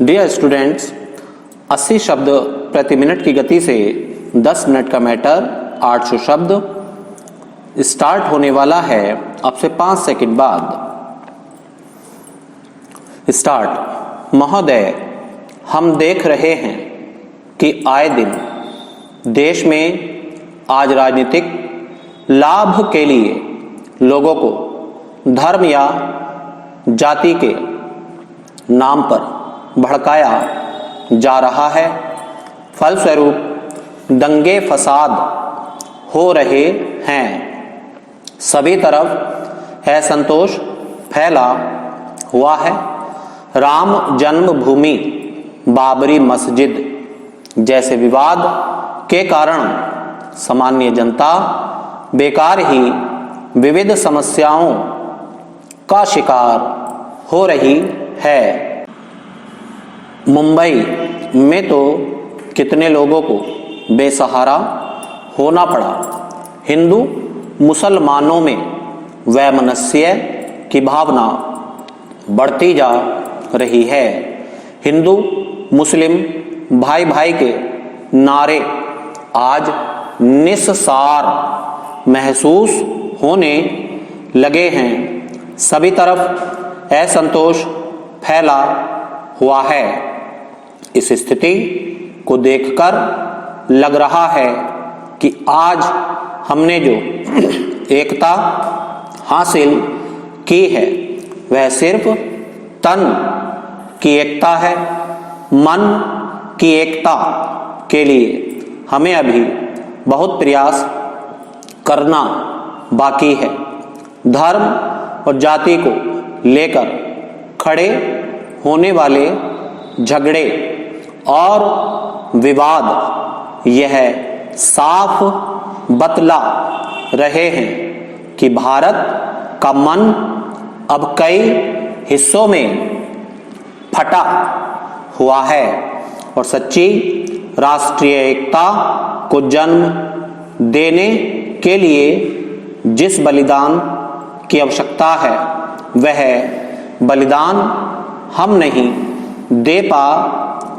Dear students, 80 शब्द प्रति minute की गति से 10 मिनट का मैटर 800 शब्द स्टार्ट होने वाला है अब से 5 सेकंड बाद। स्टार्ट। महोदय, हम देख रहे हैं कि आए दिन देश में आज राजनीतिक लाभ के लिए लोगों को धर्म या जाति के नाम पर भड़काया जा रहा है। फलस्वरूप दंगे फसाद हो रहे हैं। सभी तरफ असंतोष फैला हुआ है। राम जन्मभूमि, बाबरी मस्जिद जैसे विवाद के कारण सामान्य जनता बेकार ही विविध समस्याओं का शिकार हो रही है। मुंबई में तो कितने लोगों को बेसहारा होना पड़ा। हिंदू मुसलमानों में वैमनस्य की भावना बढ़ती जा रही है। हिंदू मुस्लिम भाई भाई के नारे आज निस्सार महसूस होने लगे हैं। सभी तरफ असंतोष फैला हुआ है। इस स्थिति को देखकर लग रहा है कि आज हमने जो एकता हासिल की है वह सिर्फ तन की एकता है। मन की एकता के लिए हमें अभी बहुत प्रयास करना बाकी है। धर्म और जाति को लेकर खड़े होने वाले झगड़े और विवाद यह साफ बतला रहे हैं कि भारत का मन अब कई हिस्सों में फटा हुआ है और सच्ची राष्ट्रीय एकता को जन्म देने के लिए जिस बलिदान की आवश्यकता है वह बलिदान हम नहीं दे पा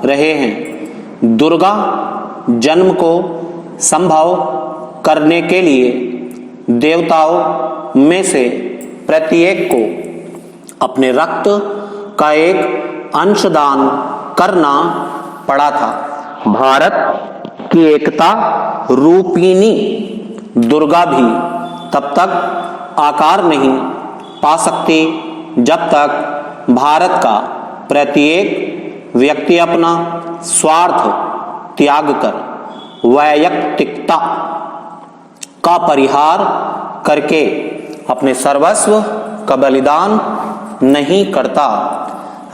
रहे हैं। दुर्गा जन्म को संभव करने के लिए देवताओं में से प्रत्येक को अपने रक्त का एक अंशदान करना पड़ा था। भारत की एकता रूपिणी दुर्गा भी तब तक आकार नहीं पा सकती जब तक भारत का प्रत्येक व्यक्ति अपना स्वार्थ त्याग कर वैयक्तिकता का परिहार करके अपने सर्वस्व का बलिदान नहीं करता।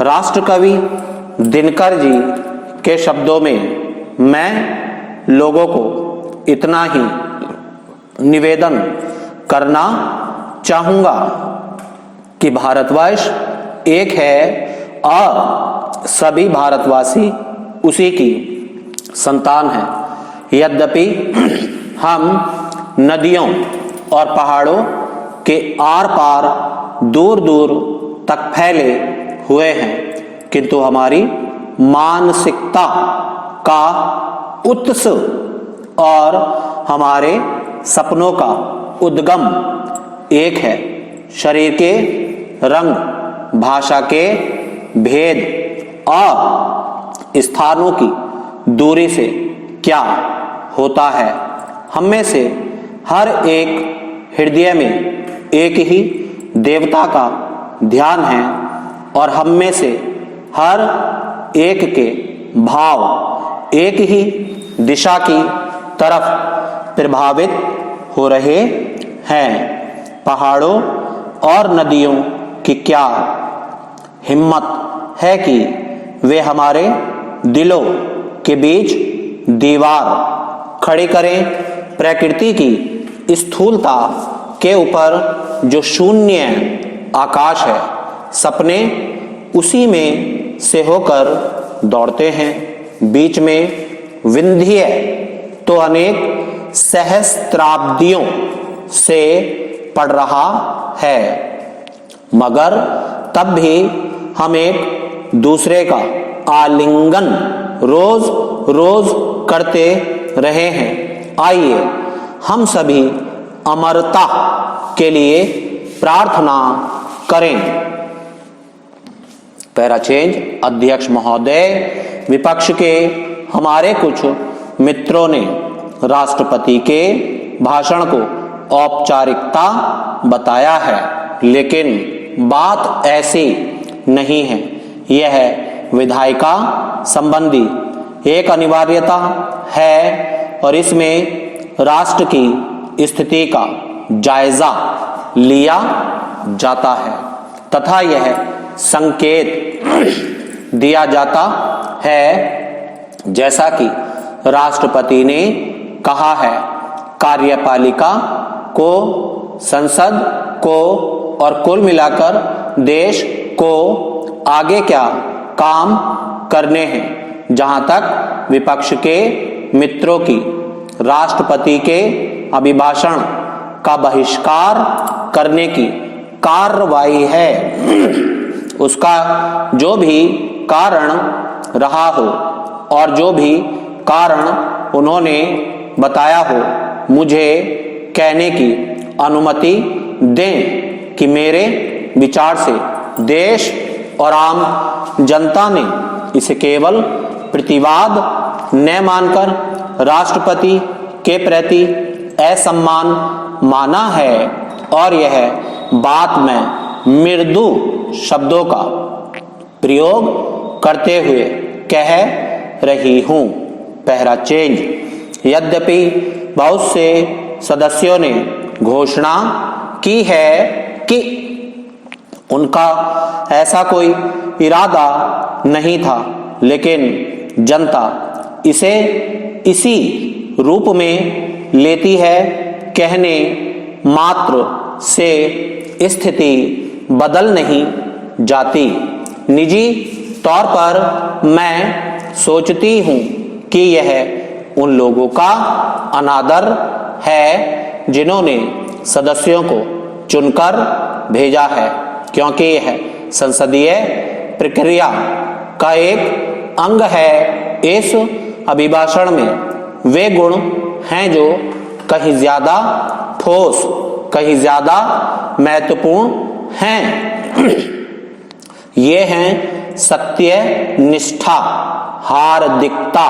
राष्ट्रकवि दिनकर जी के शब्दों में मैं लोगों को इतना ही निवेदन करना चाहूँगा कि भारतवर्ष एक है और सभी भारतवासी उसी की संतान है। यद्यपि हम नदियों और पहाड़ों के आर पार दूर दूर तक फैले हुए हैं, किंतु हमारी मानसिकता का उत्स और हमारे सपनों का उद्गम एक है। शरीर के रंग, भाषा के भेद और स्थानों की दूरी से क्या होता है, हम में से हर एक हृदय में एक ही देवता का ध्यान है और हम में से हर एक के भाव एक ही दिशा की तरफ प्रभावित हो रहे हैं। पहाड़ों और नदियों की क्या हिम्मत है कि वे हमारे दिलों के बीच दीवार खड़ी करें। प्रकृति की स्थूलता के ऊपर जो शून्य आकाश है, सपने उसी में से होकर दौड़ते हैं। बीच में विंध्य तो अनेक सहस्त्राब्दियों से पड़ रहा है, मगर तब भी हम एक दूसरे का आलिंगन रोज रोज करते रहे हैं। आइए हम सभी अमरता के लिए प्रार्थना करें। Para change. अध्यक्ष महोदय, विपक्ष के हमारे कुछ मित्रों ने राष्ट्रपति के भाषण को औपचारिकता बताया है, लेकिन बात ऐसी नहीं है। यह विधायिका संबंधी एक अनिवार्यता है और इसमें राष्ट्र की स्थिति का जायजा लिया जाता है तथा यह संकेत दिया जाता है, जैसा कि राष्ट्रपति ने कहा है, कार्यपालिका को, संसद को और कुल मिलाकर देश को आगे क्या काम करने हैं। जहां तक विपक्ष के मित्रों की राष्ट्रपति के अभिभाषण का बहिष्कार करने की कार्रवाई है, उसका जो भी कारण रहा हो और जो भी कारण उन्होंने बताया हो, मुझे कहने की अनुमति दें कि मेरे विचार से देश और आम जनता ने इसे केवल प्रतिवाद न मानकर राष्ट्रपति के प्रति असम्मान माना है और यह बात में मृदु शब्दों का प्रयोग करते हुए कह रही हूं। पहला चेंज। यद्यपि बहुत से सदस्यों ने घोषणा की है कि उनका ऐसा कोई इरादा नहीं था, लेकिन जनता इसे इसी रूप में लेती है। कहने मात्र से स्थिति बदल नहीं जाती। निजी तौर पर मैं सोचती हूं कि यह उन लोगों का अनादर है जिन्होंने सदस्यों को चुनकर भेजा है, क्योंकि यह संसदीय प्रक्रिया का एक अंग है। इस अभिभाषण में वे गुण हैं जो कहीं ज्यादा ठोस, कहीं ज्यादा महत्वपूर्ण हैं। ये हैं सत्य निष्ठा, हार्दिकता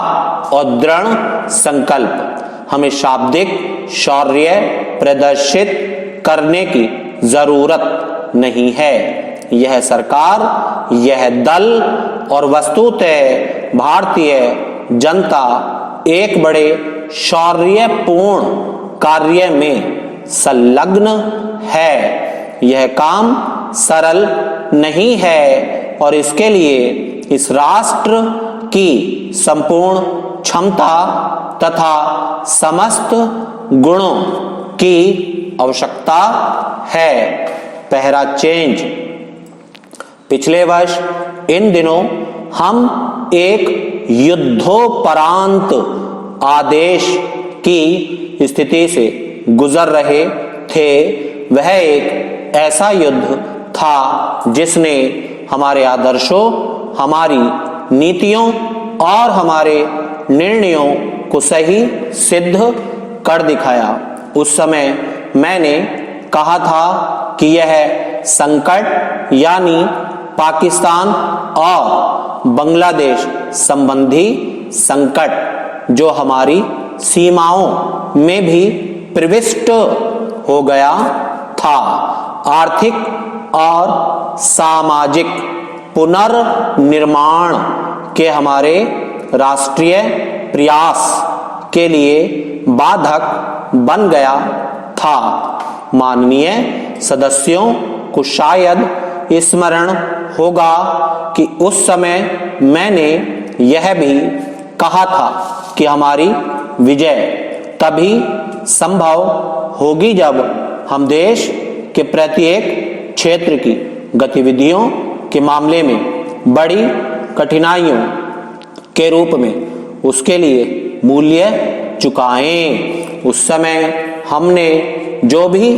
और दृढ़ संकल्प। हमें शाब्दिक शौर्य प्रदर्शित करने की जरूरत नहीं है। यह सरकार, यह दल और वस्तुतः भारतीय जनता एक बड़े शौर्यपूर्ण कार्य में संलग्न है। यह काम सरल नहीं है और इसके लिए इस राष्ट्र की संपूर्ण क्षमता तथा समस्त गुणों की आवश्यकता है। पहला चेंज। पिछले वर्ष इन दिनों हम एक युद्धोपरांत आदेश की स्थिति से गुजर रहे थे। वह एक ऐसा युद्ध था जिसने हमारे आदर्शों, हमारी नीतियों और हमारे निर्णयों को सही सिद्ध कर दिखाया। उस समय मैंने कहा था कि यह संकट यानी पाकिस्तान और बांग्लादेश संबंधी संकट जो हमारी सीमाओं में भी प्रविष्ट हो गया था, आर्थिक और सामाजिक पुनर्निर्माण के हमारे राष्ट्रीय प्रयास के लिए बाधक बन गया था। माननीय सदस्यों को शायद स्मरण होगा कि उस समय मैंने यह भी कहा था कि हमारी विजय तभी संभव होगी जब हम देश के प्रत्येक क्षेत्र की गतिविधियों के मामले में बड़ी कठिनाइयों के रूप में उसके लिए मूल्य चुकाएं। उस समय हमने जो भी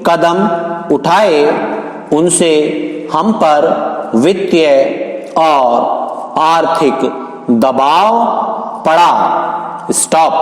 कदम उठाए उनसे हम पर वित्तीय और आर्थिक दबाव पड़ा। स्टॉप।